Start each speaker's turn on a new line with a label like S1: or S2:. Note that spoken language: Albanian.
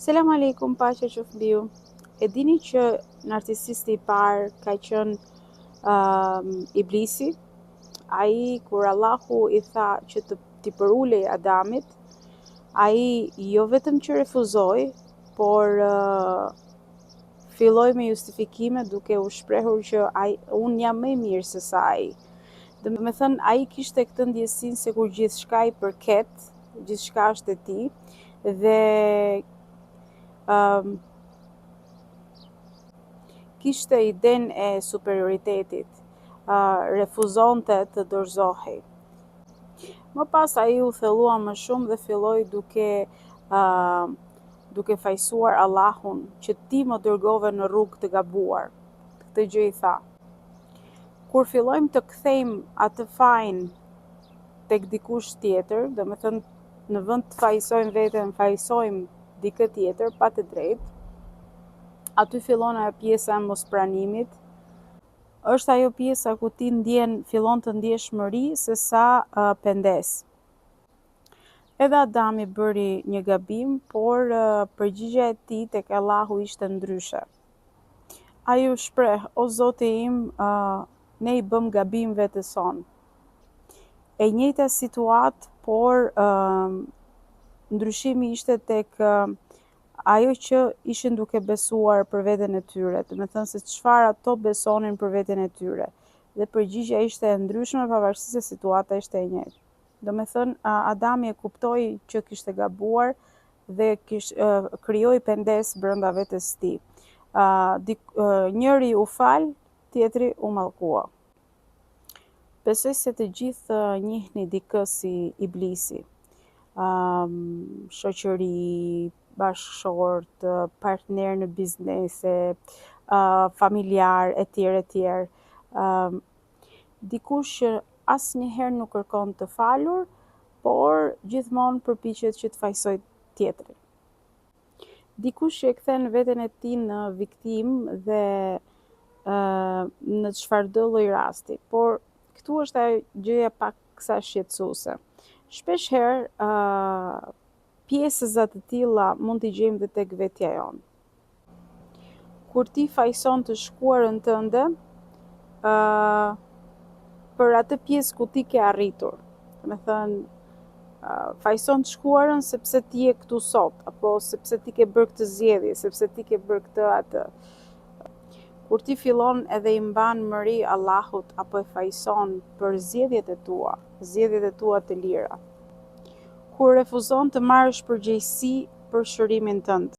S1: Selam aleikum, paqja qoftë mbi ju. E dini që narcisisti i parë ka qenë Iblisi, ai kur Allahu i tha që t'i përulej Adamit, ai jo vetëm që refuzoi, por filloi me justifikime duke u shprehur që unë jam më i mirë se sa ai. Domethënë ai kishte këtë ndjesinë se kur gjithçka i përket, gjithçka është e tij dhe kishte idenë e superioritetit, refuzonte të dorëzohej. Më pas ai u thellua më shumë dhe filloi duke fajsuar Allahun që ti më dërgove në rrugë të gabuar. Këtë gjë i tha. Kur fillojmë të kthejmë atë fajin tek dikush tjetër, domethënë në vend të fajsojmë veten, fajsojmë dikë tjetër pa të drejtë, aty fillon ajo pjesa e mospranimit. Është ajo pjesa ku ti fillon të ndjesh mëri se sa pendes. Edhe Adami bëri një gabim, por përgjigjja e tij tek Allahu ishte ndryshe. Ai u shpreh: "O Zoti im, ne i bëm gabim vetes son." E njëjta situatë, por ndryshimi ishte tek ajo që ishin duke besuar për veten e tyre, domethënë se çfarë ato besonin për veten e tyre. Dhe përgjigjja ishte e ndryshme pavarësisht se situata ishte e njëjtë. Domethënë Adami e kuptoi që kishte gabuar dhe krijoi pendes brenda vetes tij. Njëri u fal, tjetri u mallkua. Besoj se të gjithë njihni dikë si Iblisi. Shoqëri, bashkëshort, partner në biznese, familjar, etj. Dikush që asnjëherë nuk kërkon të falur, por gjithmonë përpiqet që të fajsojë tjetrin. Dikush që e kthen veten e tij në viktimë dhe në çfarëdo lloj rasti, por këtu është ajo gjëja pak sa shqetësuese. Shpeshherë pjesëza të tilla mund t'i gjejmë dhe tek vetja jonë. Kur ti fajson të shkuarën tënde, për atë pjesë ku ti ke arritur, domethënë fajson të shkuarën sepse ti je këtu sot, apo sepse ti ke bërë këtë zgjedhje, sepse ti ke bërë këtë atë. Kur ti fillon edhe i mban mëri Allahut apo e fajson për zgjedhjet e tua të lira. Kur refuzon të marrësh përgjegjësi për shërimin tënd.